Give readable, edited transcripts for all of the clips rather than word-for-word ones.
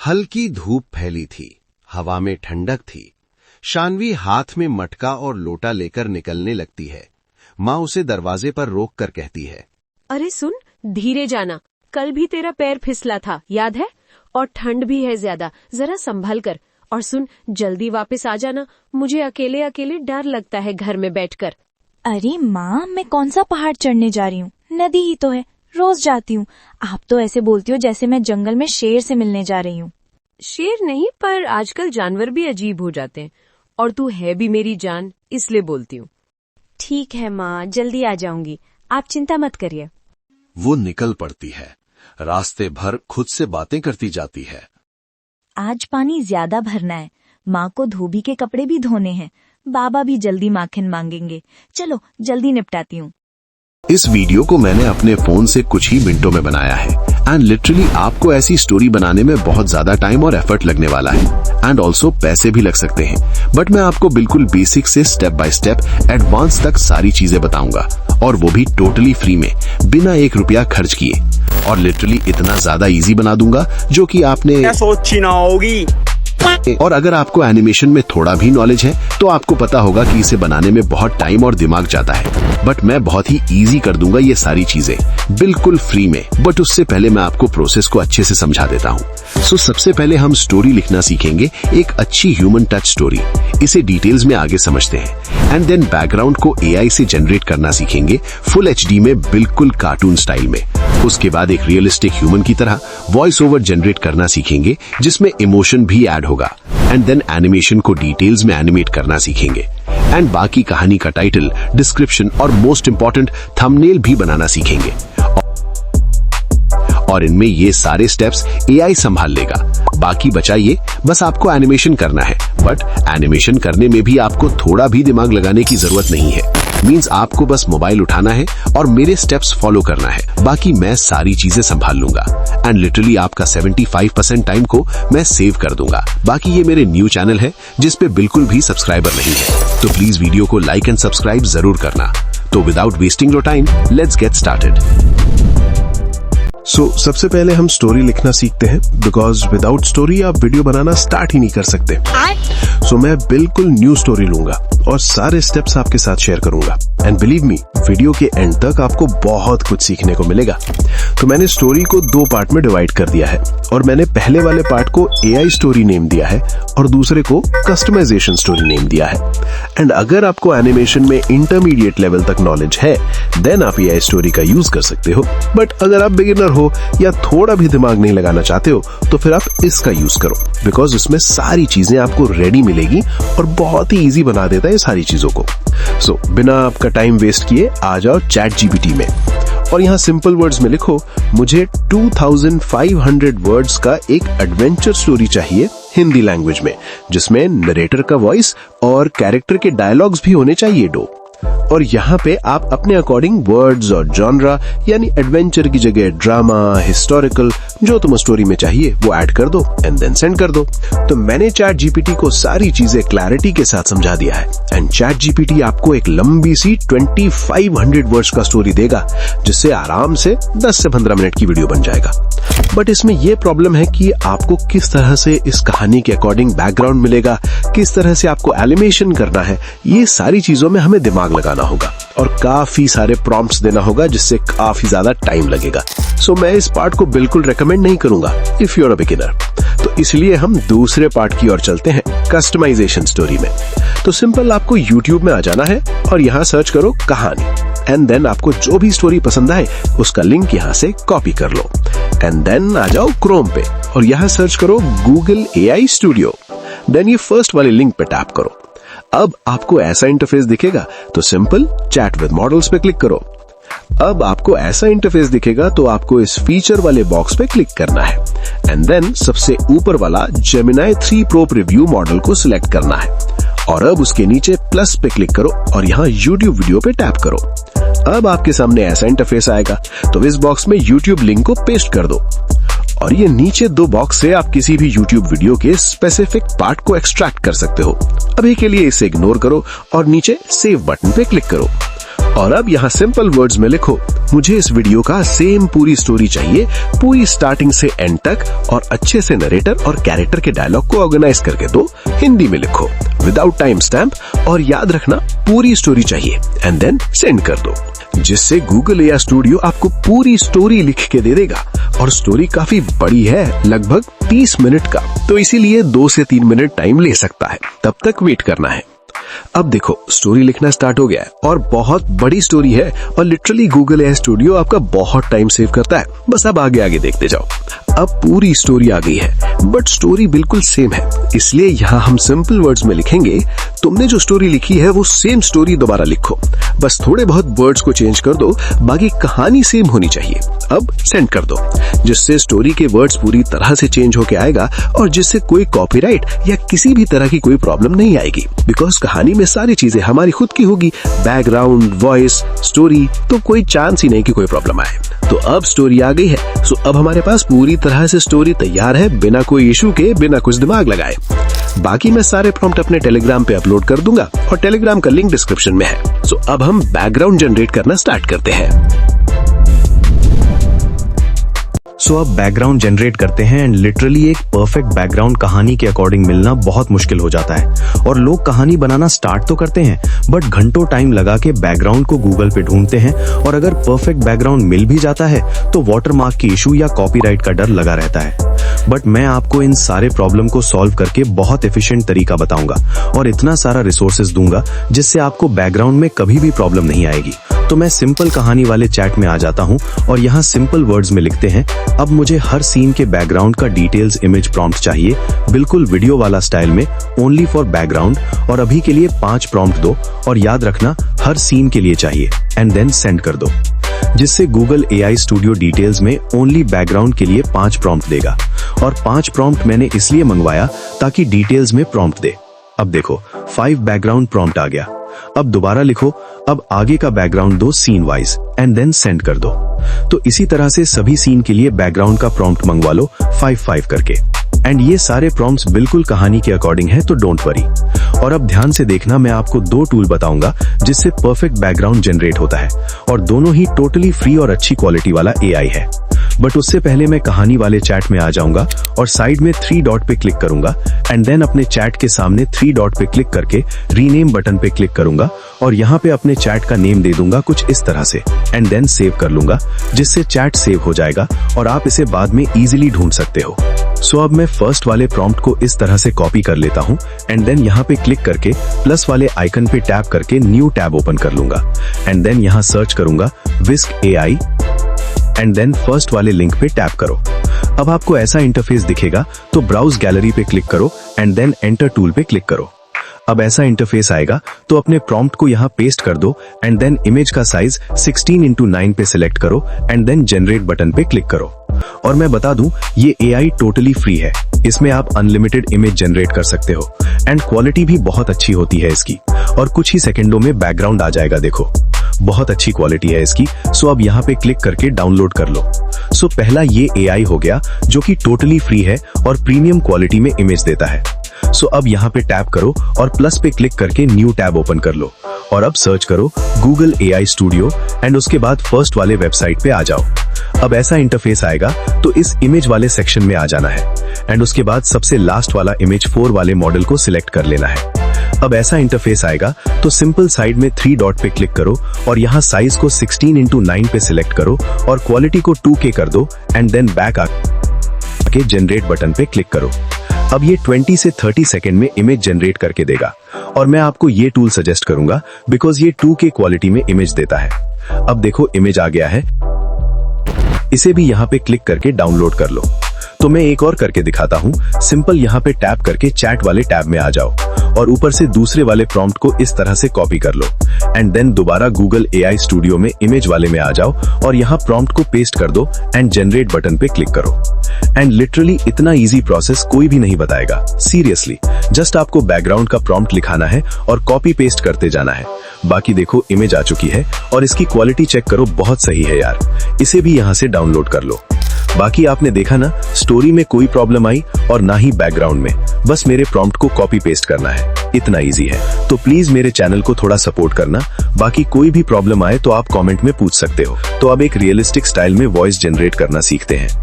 हल्की धूप फैली थी, हवा में ठंडक थी। शान्वी हाथ में मटका और लोटा लेकर निकलने लगती है। माँ उसे दरवाजे पर रोक कर कहती है, अरे सुन, धीरे जाना, कल भी तेरा पैर फिसला था, याद है? और ठंड भी है ज्यादा, जरा संभल कर। और सुन, जल्दी वापस आ जाना, मुझे अकेले अकेले डर लगता है घर में बैठकर। अरे माँ, मैं कौन सा पहाड़ चढ़ने जा रही हूँ, नदी ही तो है, रोज जाती हूँ। आप तो ऐसे बोलती हो जैसे मैं जंगल में शेर से मिलने जा रही हूँ। शेर नहीं, पर आजकल जानवर भी अजीब हो जाते हैं, और तू है भी मेरी जान, इसलिए बोलती हूँ। ठीक है माँ, जल्दी आ जाऊंगी, आप चिंता मत करिए। वो निकल पड़ती है। रास्ते भर खुद से बातें करती जाती है। आज पानी ज्यादा भरना है, माँ को धोबी के कपड़े भी धोने हैं, बाबा भी जल्दी माखन मांगेंगे। चलो जल्दी निपटाती हूँ। इस वीडियो को मैंने अपने फोन से कुछ ही मिनटों में बनाया है एंड लिटरली आपको ऐसी स्टोरी बनाने में बहुत ज्यादा टाइम और एफर्ट लगने वाला है एंड ऑल्सो पैसे भी लग सकते हैं, बट मैं आपको बिल्कुल बेसिक से स्टेप बाय स्टेप एडवांस तक सारी चीजें बताऊंगा, और वो भी टोटली फ्री में, बिना 1 रुपया खर्च किए, और लिटरली इतना ज्यादा इजी बना दूंगा जो कि आपने सोची ना होगी। और अगर आपको एनिमेशन में थोड़ा भी नॉलेज है तो आपको पता होगा कि इसे बनाने में बहुत टाइम और दिमाग जाता है, बट मैं बहुत ही इजी कर दूंगा ये सारी चीजें बिल्कुल फ्री में। बट उससे पहले मैं आपको प्रोसेस को अच्छे से समझा देता हूँ। सो सबसे पहले हम स्टोरी लिखना सीखेंगे, एक अच्छी ह्यूमन टच स्टोरी। इसे डिटेल्स में आगे समझते हैं एंड देन बैकग्राउंड को एआई से जनरेट करना सीखेंगे, फुल एचडी में, बिल्कुल कार्टून स्टाइल में। उसके बाद एक रियलिस्टिक ह्यूमन की तरह वॉइस ओवर जनरेट करना सीखेंगे जिसमें इमोशन भी ऐड होगा, एंड देन एनिमेशन को डिटेल्स में एनिमेट करना सीखेंगे, एंड बाकी कहानी का टाइटल, डिस्क्रिप्शन और मोस्ट इंपॉर्टेंट थंबनेल भी बनाना सीखेंगे। और इनमें ये सारे स्टेप्स एआई संभाल लेगा। बाकी बचा ये, बस आपको एनिमेशन करना है, बट एनिमेशन करने में भी आपको थोड़ा भी दिमाग लगाने की जरूरत नहीं है। मींस आपको बस मोबाइल उठाना है और मेरे स्टेप्स फॉलो करना है, बाकी मैं सारी चीजें संभाल लूंगा एंड लिटरली आपका 75% टाइम को मैं सेव कर दूंगा। बाकी ये मेरे न्यू चैनल है जिस पे बिल्कुल भी सब्सक्राइबर नहीं है, तो प्लीज वीडियो को लाइक एंड सब्सक्राइब जरूर करना। तो without wasting your time, let's get started. सबसे पहले हम स्टोरी लिखना सीखते हैं, बिकॉज विदाउट स्टोरी आप वीडियो बनाना स्टार्ट ही नहीं कर सकते। मैं बिल्कुल न्यू स्टोरी लूंगा और सारे स्टेप्स आपके साथ शेयर करूंगा, एंड बिलीव मी, वीडियो के एंड तक आपको बहुत कुछ सीखने को मिलेगा। तो मैंने स्टोरी को 2 पार्ट में डिवाइड कर दिया है, और मैंने पहले वाले पार्ट को एआई स्टोरी नेम दिया है और दूसरे को कस्टमाइजेशन स्टोरी नेम दिया है। एंड अगर आपको एनिमेशन में इंटरमीडिएट लेवल तक नॉलेज है, देन आप एआई स्टोरी का यूज कर सकते हो, बट अगर आप बिगिनर हो या थोड़ा भी दिमाग नहीं लगाना चाहते हो तो फिर आप इसका यूज करो, बिकॉज इसमें सारी चीजें आपको रेडी मिलेगी और बहुत ही इजी बना देता है सारी चीजों को। बिना आपका टाइम वेस्ट किए आ जाओ चैट जीपीटी में, और यहाँ सिंपल वर्ड्स में लिखो, मुझे 2500 वर्ड्स का एक एडवेंचर स्टोरी चाहिए हिंदी लैंग्वेज में, जिसमें नरेटर का वॉइस और कैरेक्टर के डायलॉग्स भी होने चाहिए 2। और यहाँ पे आप अपने अकॉर्डिंग वर्ड्स और जॉनरा, यानी एडवेंचर की जगह ड्रामा, हिस्टोरिकल, जो तुम्हें स्टोरी में चाहिए वो ऐड कर दो एंड देन सेंड कर दो। तो मैंने चैट जीपीटी को सारी चीजें क्लैरिटी के साथ समझा दिया है, एंड चैट जीपीटी आपको एक लंबी सी 2500 वर्ड्स का स्टोरी देगा, जिससे आराम से 10 से 15 मिनट की वीडियो बन जाएगा। बट इसमें यह प्रॉब्लम है कि आपको किस तरह से इस कहानी के अकॉर्डिंग बैकग्राउंड मिलेगा, किस तरह से आपको एनिमेशन करना है, ये सारी चीजों में हमें दिमाग लगाना होगा और काफी सारे प्रॉम्प्ट्स देना होगा, जिससे काफी ज्यादा टाइम लगेगा। मैं इस पार्ट को बिल्कुल रेकमेंड नहीं करूंगा if you are a beginner. तो इसलिए हम दूसरे पार्ट की ओर चलते हैं, कस्टमाइजेशन स्टोरी में। तो सिंपल, आपको YouTube में आ जाना है और यहाँ सर्च करो कहानी, एंड देन आपको जो भी स्टोरी पसंद आए उसका लिंक यहाँ से कॉपी कर लो, एंड देन आ जाओ क्रोम पे और यहाँ सर्च करो गूगल AI स्टूडियो। देन ये फर्स्ट वाले लिंक पे टैप करो। अब आपको ऐसा इंटरफेस दिखेगा, तो सिंपल चैट विद मॉडल्स पे क्लिक करो। अब आपको ऐसा इंटरफेस दिखेगा, तो आपको इस फीचर वाले बॉक्स पे क्लिक करना है, एंड देन सबसे ऊपर वाला जेमिनी 3 प्रो प्रीव्यू मॉडल को सिलेक्ट करना है, और अब उसके नीचे प्लस पे क्लिक करो और यहाँ YouTube वीडियो पे टैप करो। अब आपके सामने ऐसा इंटरफेस आएगा, तो इस बॉक्स में YouTube लिंक को पेस्ट कर दो, और ये नीचे 2 बॉक्स से आप किसी भी YouTube वीडियो के स्पेसिफिक पार्ट को एक्सट्रैक्ट कर सकते हो। अभी के लिए इसे इग्नोर करो और नीचे सेव बटन पे क्लिक करो। और अब यहाँ सिंपल वर्ड्स में लिखो, मुझे इस वीडियो का सेम पूरी स्टोरी चाहिए, पूरी स्टार्टिंग से एंड तक, और अच्छे से नरेटर और कैरेक्टर के डायलॉग को ऑर्गेनाइज करके दो। हिंदी में लिखो विदाउट टाइम स्टैम्प, और याद रखना पूरी स्टोरी चाहिए, एंड देन सेंड कर दो, जिससे गूगल एआई स्टूडियो आपको पूरी स्टोरी लिख के दे देगा। और स्टोरी काफी बड़ी है, लगभग 30 मिनट का, तो इसीलिए 2 से 3 मिनट टाइम ले सकता है, तब तक वेट करना है। अब देखो स्टोरी लिखना स्टार्ट हो गया है, और बहुत बड़ी स्टोरी है, और लिटरली गूगल एआई स्टूडियो आपका बहुत टाइम सेव करता है। बस अब आगे आगे देखते जाओ। अब पूरी स्टोरी आ गई है, बट स्टोरी बिल्कुल सेम है, इसलिए यहाँ हम सिंपल वर्ड्स में लिखेंगे, तुमने जो स्टोरी लिखी है वो सेम स्टोरी दोबारा लिखो, बस थोड़े बहुत वर्ड्स को चेंज कर दो, बाकी कहानी सेम होनी चाहिए। अब सेंड कर दो, जिससे स्टोरी के वर्ड्स पूरी तरह से चेंज होके आएगा, और जिससे कोई कॉपीराइट या किसी भी तरह की कोई प्रॉब्लम नहीं आएगी, बिकॉज कहानी में सारी चीजें हमारी खुद की होगी, बैकग्राउंड, वॉइस, स्टोरी, तो कोई चांस ही नहीं कि कोई प्रॉब्लम आए। तो अब स्टोरी आ गई है, सो अब हमारे पास पूरी तरह से स्टोरी तैयार है, बिना कोई इशू के, बिना कुछ दिमाग लगाए। बाकी मैं सारे प्रॉम्प्ट अपने टेलीग्राम पे अपलोड कर दूंगा, और टेलीग्राम का लिंक डिस्क्रिप्शन में है। सो अब हम बैकग्राउंड जनरेट करना स्टार्ट करते हैं। सो अब बैकग्राउंड जनरेट करते हैं, एंड लिटरली एक परफेक्ट बैकग्राउंड कहानी के अकॉर्डिंग मिलना बहुत मुश्किल हो जाता है। और लोग कहानी बनाना स्टार्ट तो करते हैं, बट घंटों टाइम लगा के बैकग्राउंड को गूगल पे ढूंढते हैं, और अगर परफेक्ट बैकग्राउंड मिल भी जाता है तो वाटरमार्क की इशू या कॉपीराइट का डर लगा रहता है। बट मैं आपको इन सारे प्रॉब्लम को सॉल्व करके बहुत एफिशिएंट तरीका बताऊंगा, और इतना सारा रिसोर्सेज दूंगा जिससे आपको बैकग्राउंड में कभी भी प्रॉब्लम नहीं आएगी। तो मैं सिंपल कहानी वाले चैट में आ जाता हूं, और यहाँ सिंपल वर्ड्स में लिखते हैं, अब मुझे हर सीन के बैकग्राउंड का डिटेल्स इमेज प्रॉम्प्ट चाहिए, बिल्कुल वीडियो वाला स्टाइल में, ओनली फॉर बैकग्राउंड, और अभी के लिए 5 प्रॉम्प्ट दो, और याद रखना हर सीन के लिए चाहिए, एंड देन सेंड कर दो, जिससे गूगल एआई स्टूडियो डिटेल्स में ओनली बैकग्राउंड के लिए 5 प्रॉम्प्ट देगा। और 5 प्रॉम्प्ट मैंने इसलिए मंगवाया ताकि डिटेल्स में प्रॉम्प्ट दे। अब देखो 5 बैकग्राउंड प्रॉम्प्ट आ गया। अब दोबारा लिखो, अब आगे का बैकग्राउंड दो scene wise, and then send कर दो। तो इसी तरह से सभी सीन के लिए बैकग्राउंड का प्रॉम्प्ट मंगवा लो 5-5 करके। एंड ये सारे प्रॉम्प्ट्स बिल्कुल कहानी के अकॉर्डिंग है, तो डोंट वरी। और अब ध्यान से देखना, मैं आपको 2 टूल बताऊंगा जिससे परफेक्ट बैकग्राउंड जनरेट होता है, और दोनों ही टोटली फ्री और अच्छी क्वालिटी वाला एआई है। बट उससे पहले मैं कहानी वाले चैट में आ जाऊंगा, और साइड में 3 डॉट पे क्लिक करूंगा, एंड देन अपने चैट के सामने 3 डॉट पे क्लिक करके रीनेम बटन पे क्लिक करूंगा, और यहाँ पे अपने चैट का नेम दे दूंगा कुछ इस तरह से, एंड देन सेव कर लूंगा, जिससे चैट सेव हो जाएगा, और आप इसे बाद में इजीली ढूंढ सकते हो। सो अब मैं फर्स्ट वाले प्रॉम्प्ट को इस तरह से कॉपी कर लेता हूँ, एंड देन यहाँ पे क्लिक करके प्लस वाले आइकन पे टैप करके न्यू टैब ओपन कर लूंगा, एंड देन यहाँ सर्च करूंगा विस्क एआई, एंड देन फर्स्ट वाले लिंक पे टैप करो। अब आपको ऐसा इंटरफेस दिखेगा, तो ब्राउज गैलरी पे क्लिक करो, एंड देन एंटर टूल पे क्लिक करो। अब ऐसा इंटरफेस आएगा, तो अपने प्रॉम्प्ट को यहाँ पेस्ट कर दो, एंड देन इमेज का साइज 16:9 पे सिलेक्ट करो, एंड देन जनरेट बटन पे क्लिक करो। और मैं बता दूं, ये एआई टोटली फ्री है, इसमें आप अनलिमिटेड इमेज जनरेट कर सकते हो, एंड क्वालिटी भी बहुत अच्छी होती है इसकी, और कुछ ही सेकंडों में बैकग्राउंड आ जाएगा। देखो बहुत अच्छी क्वालिटी है इसकी। सो अब यहाँ पे क्लिक करके डाउनलोड कर लो। सो पहला ये एआई हो गया जो कि टोटली फ्री है और प्रीमियम क्वालिटी में इमेज देता है। सो अब यहाँ पे टैप करो और प्लस पे क्लिक करके न्यू टैब ओपन कर लो, और अब सर्च करो गूगल एआई स्टूडियो, एंड उसके बाद फर्स्ट वाले वेबसाइट पे आ जाओ। अब ऐसा इंटरफेस आएगा, तो इस इमेज वाले सेक्शन में आ जाना है, एंड उसके बाद सबसे लास्ट वाला इमेज 4 वाले मॉडल को सिलेक्ट कर लेना है। अब ऐसा इंटरफेस आएगा, तो सिंपल साइड में 3 डॉट पे क्लिक करो, और यहाँ साइज को 16:9 पे सिलेक्ट करो, और क्वालिटी को 2K कर दो, एंड देन बैक आके जनरेट बटन पे क्लिक करो। अब ये 20 से 30 सेकेंड में इमेज जनरेट करके देगा, और मैं आपको ये टूल सजेस्ट करूंगा बिकॉज ये 2K क्वालिटी में इमेज देता है। अब देखो इमेज आ गया है, इसे भी यहाँ पे क्लिक करके डाउनलोड कर लो। तो मैं एक और करके दिखाता हूँ। सिंपल यहाँ पे टैप करके चैट वाले टैब में आ जाओ, और ऊपर से दूसरे वाले प्रॉम्प्ट को इस तरह से कॉपी कर लो, एंड देन दोबारा गूगल एआई स्टूडियो में इमेज वाले में आ जाओ, और यहाँ प्रॉम्प्ट को पेस्ट कर दो, एंड जनरेट बटन पे क्लिक करो। एंड लिटरली इतना इजी प्रोसेस कोई भी नहीं बताएगा, सीरियसली। जस्ट आपको बैकग्राउंड का प्रॉम्प्ट लिखाना है और कॉपी पेस्ट करते जाना है। बाकी देखो इमेज आ चुकी है, और इसकी क्वालिटी चेक करो, बहुत सही है यार। इसे भी यहाँ से डाउनलोड कर लो। बाकी आपने देखा ना, स्टोरी में कोई प्रॉब्लम आई और ना ही बैकग्राउंड में, बस मेरे प्रॉम्प्ट को कॉपी पेस्ट करना है, इतना इजी है। तो प्लीज मेरे चैनल को थोड़ा सपोर्ट करना। बाकी कोई भी प्रॉब्लम आए तो आप कमेंट में पूछ सकते हो। तो अब एक रियलिस्टिक स्टाइल में वॉइस जनरेट करना सीखते हैं।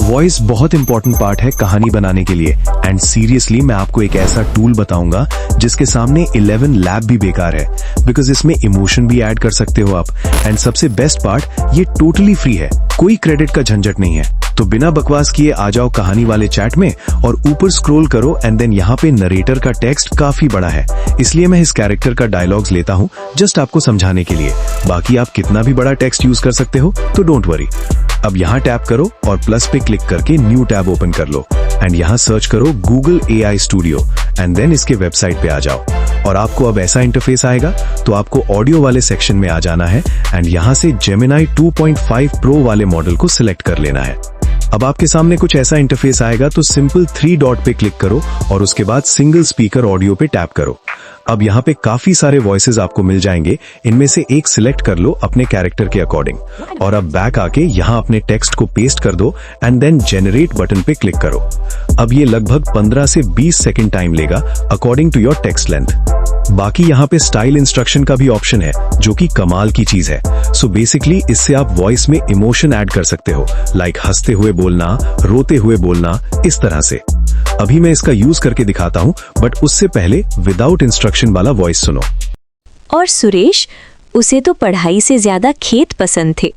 वॉइस बहुत इंपॉर्टेंट पार्ट है कहानी बनाने के लिए, एंड सीरियसली मैं आपको एक ऐसा टूल बताऊंगा जिसके सामने 11 लैब भी बेकार है, बिकॉज इसमें इमोशन भी ऐड कर सकते हो आप। एंड सबसे बेस्ट पार्ट, ये टोटली फ्री है, कोई क्रेडिट का झंझट नहीं है। तो बिना बकवास किए आ जाओ कहानी वाले चैट में और ऊपर स्क्रॉल करो, एंड देन यहाँ पे नरेटर का टेक्स्ट काफी बड़ा है, इसलिए मैं इस कैरेक्टर का डायलॉग्स लेता हूँ जस्ट आपको समझाने के लिए। बाकी आप कितना भी बड़ा टेक्स्ट यूज कर सकते हो, तो डोंट वरी। अब यहाँ टैप करो और प्लस पे क्लिक करके न्यू टैब ओपन कर लो, एंड यहाँ सर्च करो Google AI Studio, and then इसके वेबसाइट पे आ जाओ। और आपको अब ऐसा इंटरफेस आएगा, तो आपको ऑडियो वाले सेक्शन में आ जाना है, एंड यहाँ से Gemini 2.5 Pro वाले मॉडल को सिलेक्ट कर लेना है। अब आपके सामने कुछ ऐसा इंटरफेस आएगा, तो सिंपल 3 डॉट पे क्लिक करो और उसके बाद सिंगल स्पीकर ऑडियो पे टैप करो। अब यहाँ पे काफी सारे वॉइसेस आपको मिल जाएंगे, इनमें से एक सिलेक्ट कर लो अपने कैरेक्टर के अकॉर्डिंग, और अब बैक आके यहाँ अपने टेक्स्ट को पेस्ट कर दो, एंड देन जनरेट बटन पे क्लिक करो। अब ये लगभग 15 से 20 सेकंड टाइम लेगा according to your text length. बाकी यहाँ पे स्टाइल इंस्ट्रक्शन का भी ऑप्शन है, जो कि कमाल की चीज है। सो बेसिकली इससे आप वॉइस में इमोशन ऐड कर सकते हो, लाइक हंसते हुए बोलना, रोते हुए बोलना, इस तरह से। अभी मैं इसका यूज करके दिखाता हूँ, बट उससे पहले विदाउट इंस्ट्रक्शन वाला वॉइस सुनो। और सुरेश, उसे तो पढ़ाई से ज्यादा खेत पसंद थे,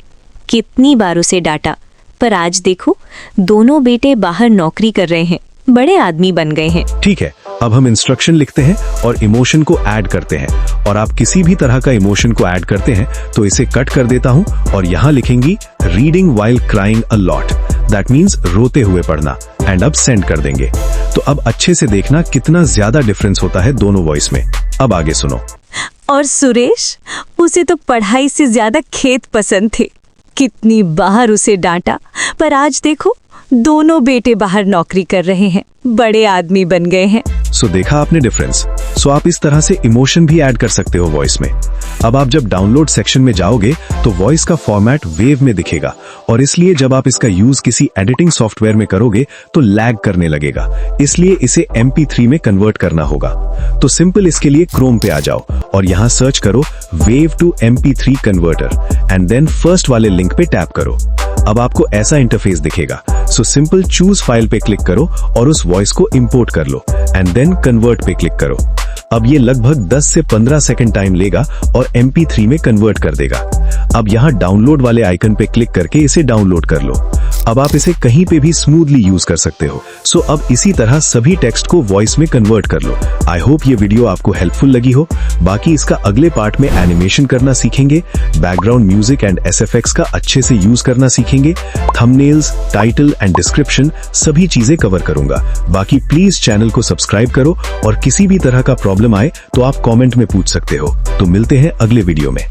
कितनी बार उसे डांटा, पर आज देखो दोनों बेटे बाहर नौकरी कर रहे हैं, बड़े आदमी बन गए हैं। ठीक है, अब हम इंस्ट्रक्शन लिखते हैं और इमोशन को ऐड करते हैं। और आप किसी भी तरह का इमोशन को ऐड करते हैं तो इसे कट कर देता हूं और यहाँ लिखेंगी reading while crying a lot, that means रोते हुए पढ़ना, एंड अब सेंड कर देंगे। तो अब अच्छे से देखना कितना ज्यादा डिफरेंस होता है दोनों वॉइस में। अब आगे सुनो। और सुरेश, उसे तो पढ़ाई से ज्यादा खेत पसंद थे, कितनी बार उसे डांटा, पर आज देखो दोनों बेटे बाहर नौकरी कर रहे हैं, बड़े आदमी बन गए हैं। सो देखा आपने डिफरेंस। सो आप इस तरह से इमोशन भी ऐड कर सकते हो वॉइस में। अब आप जब डाउनलोड सेक्शन में जाओगे तो वॉइस का फॉर्मेट वेव में दिखेगा, और इसलिए जब आप इसका यूज किसी एडिटिंग सॉफ्टवेयर में करोगे तो लैग करने लगेगा, इसलिए इसे MP3 में कन्वर्ट करना होगा। तो सिंपल इसके लिए क्रोम पे आ जाओ और यहाँ सर्च करो wave to MP3 converter, and then first वाले लिंक पे टैप करो। अब आपको ऐसा इंटरफेस दिखेगा। सो सिंपल चूज फाइल पे क्लिक करो और उस वॉइस को इंपोर्ट कर लो, एंड देन कन्वर्ट पे क्लिक करो। अब ये लगभग 10 से 15 सेकंड टाइम लेगा और MP3 में कन्वर्ट कर देगा। अब यहाँ डाउनलोड वाले आइकन पे क्लिक करके इसे डाउनलोड कर लो। अब आप इसे कहीं पे भी स्मूथली यूज कर सकते हो। सो अब इसी तरह सभी टेक्स्ट को वॉइस में कन्वर्ट कर लो। आई होप ये वीडियो आपको हेल्पफुल लगी हो। बाकी इसका अगले पार्ट में एनिमेशन करना सीखेंगे, बैकग्राउंड म्यूजिक एंड SFX का अच्छे से यूज करना सीखेंगे, थंबनेल्स, टाइटल एंड डिस्क्रिप्शन सभी चीजें कवर करूंगा। बाकी प्लीज चैनल को सब्सक्राइब करो, और किसी भी तरह का प्रॉब्लम आए तो आप कमेंट में पूछ सकते हो। तो मिलते हैं अगले वीडियो में।